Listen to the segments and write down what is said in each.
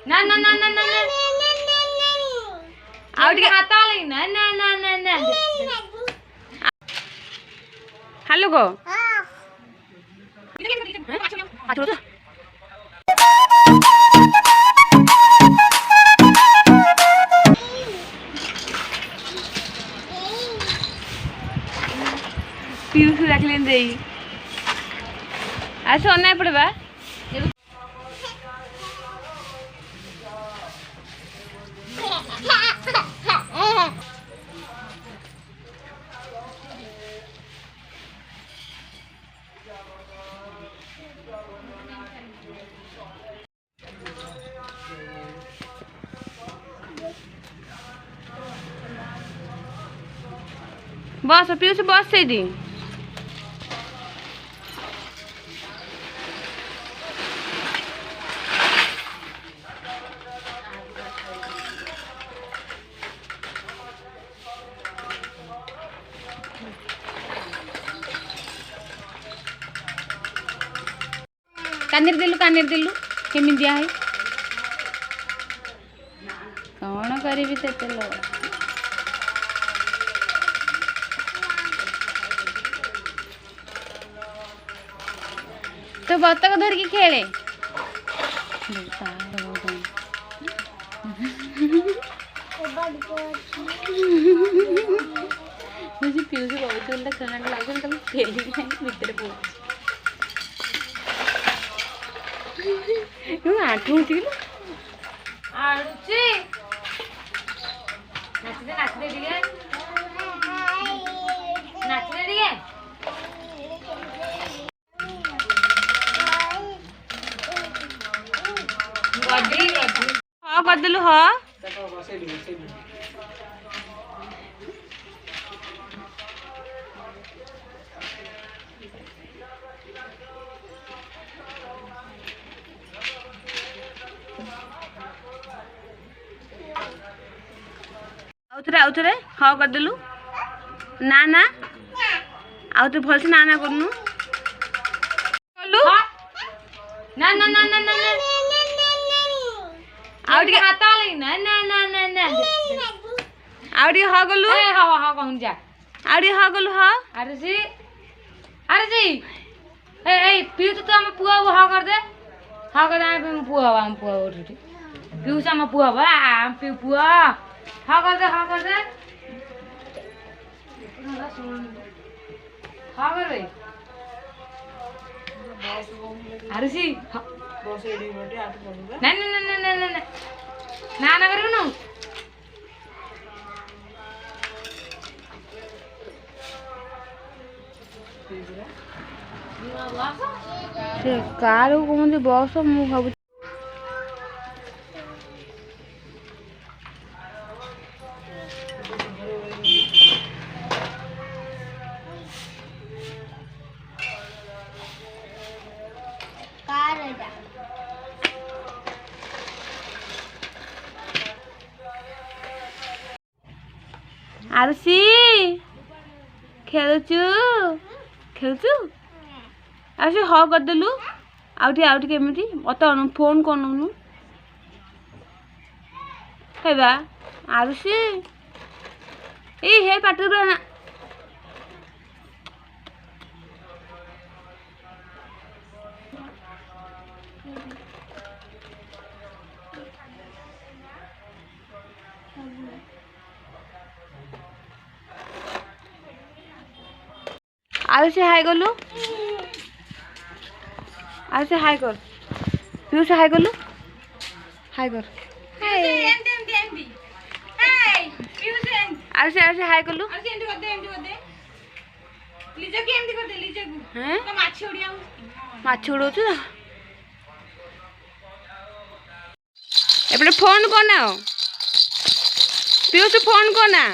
ना ना ना ना ना आउट के हाथ वाले ना ना ना ना ना हेलो गो पीयूष रख लें दे ऐसा होना है पड़ेगा बस पीयूष बस से दी कानेर दिलु केमी दिया है कौन करी ते लो तो बतक धर के खेले मुझे पीयूष बहुत खेलना लगे कभी खेली भीतर बहुत आठ उठी आरुषि नाचते दिए हाँ कर दिलु हाँ आउथरे हाँ कर दिलु ना ना आउथरे भल से ना करनु ना ना ना ना ना आउट के हाथ वाले ना ना ना ना ना आउट के हाँ गलु हाँ हाँ कहूँ जा आउट के हाँ गलु हाँ आरुषि ए पीयूष तो हम पुआ हाँ कर दे हम पुआ उठ पीयूष हम पुआ हम पुआ हाँ कर दे हाँ कर भाई आरुषि ना ना ना ना ना ना ना ना करू ना से कार को मुझे बस मु भाबु आरुषि खेलुचु आरुषि हाँ कर देलु आउट केमिति मत फोन कनु हेबा आरुषि ए हे पाटु ना आरुषि हाय गलु आरुषि हाय कर पीयूष हाय गलु हाय कर आरुषि हाय गलु माछ उड़ाऊ एपटे फोन करना पीयूष फोन करना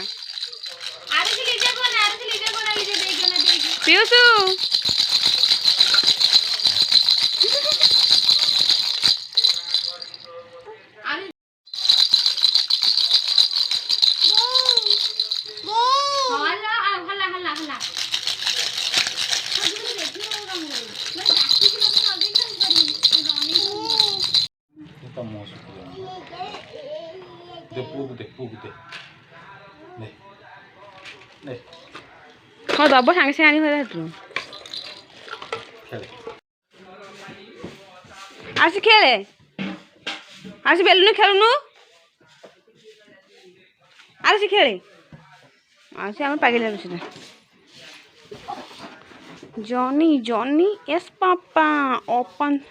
पीयूष दे पूक दे नहीं नहीं हाँ दब सांगे सांगे आनी भरा तू खेल आसी खेले आसी बेलुन खेलुनु आसी खेले आसी हम पागल है Johnny, yes, Papa. Open.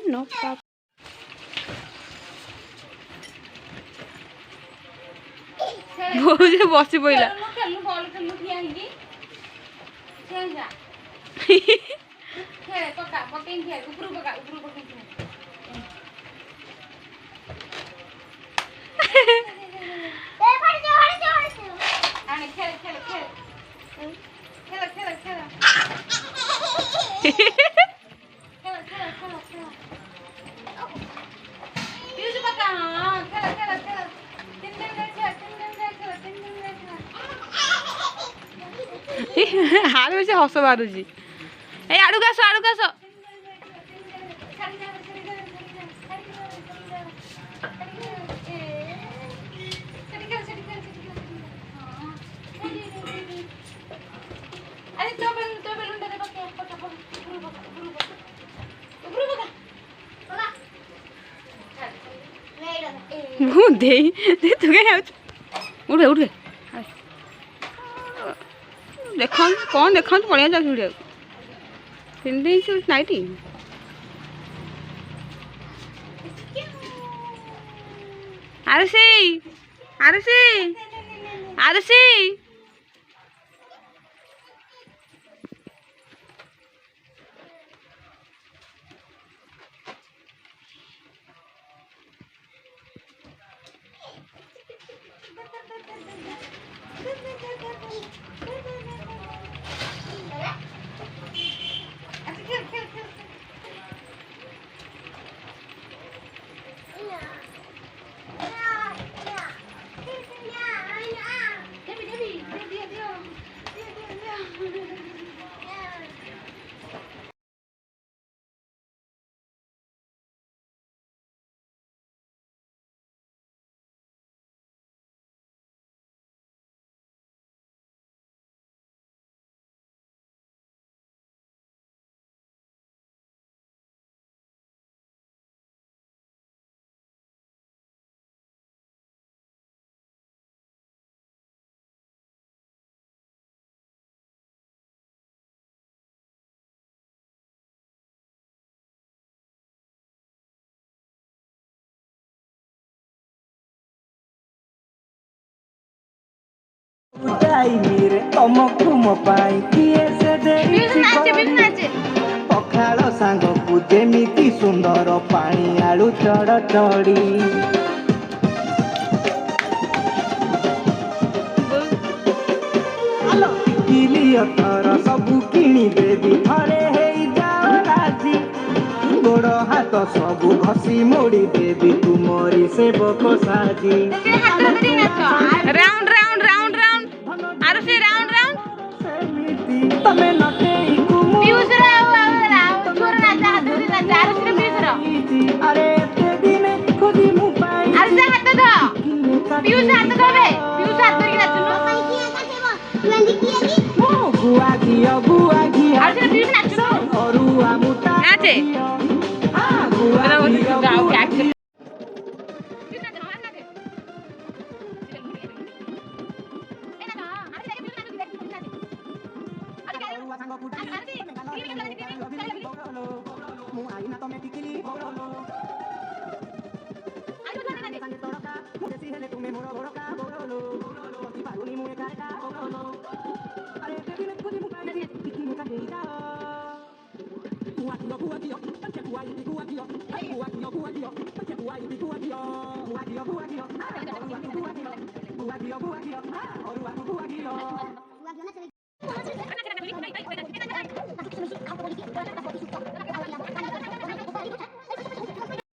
No, Papa. बहुत बसी पड़ा हाल में से हस मारुची ए आड़ू कास दे तू क्या उठ उठ देखा कौन देखा तो बढ़िया जाऊँ वीडियो फिर नाइटी आरुषि तमकु मो पाई किए से देई पखाल सांगकु जेमिति सुंदर पानी आलू चढ़ चढ़ी किलियतर सबु किणी देवी थरे हेई जाओ राजी गोड़ हाथ सबु घसी मोड़ी देवी तुमरी सेवक साजी राउंड राउंड राउंड राउंड आरुषि राउंड राउंड तमे नटे कुमु पीयूष राव छोर ना जा दूरी ना जा आरुषि पीयूष राव अरे एते दिन खुदी मु पाई आरुषि हाथ ध पीयूष हाथ धबे पीयूष हाथ धरि नाचुनो तू एंदी किए की गुआ घिया आरुषि पीयूष नाचुनो अरुआ मुटा नाचे हां गुआ गाओ क्या मु आई ना तमे टिकली बोलो आई बता ने तड़का देसी हेले तुमे मोर बड़का बोलो पति पारुनी मु एका बोलो अरे दिन खुदी मु पाई टिकी मु का देईदा कुआ कियो पछे कुआ कियो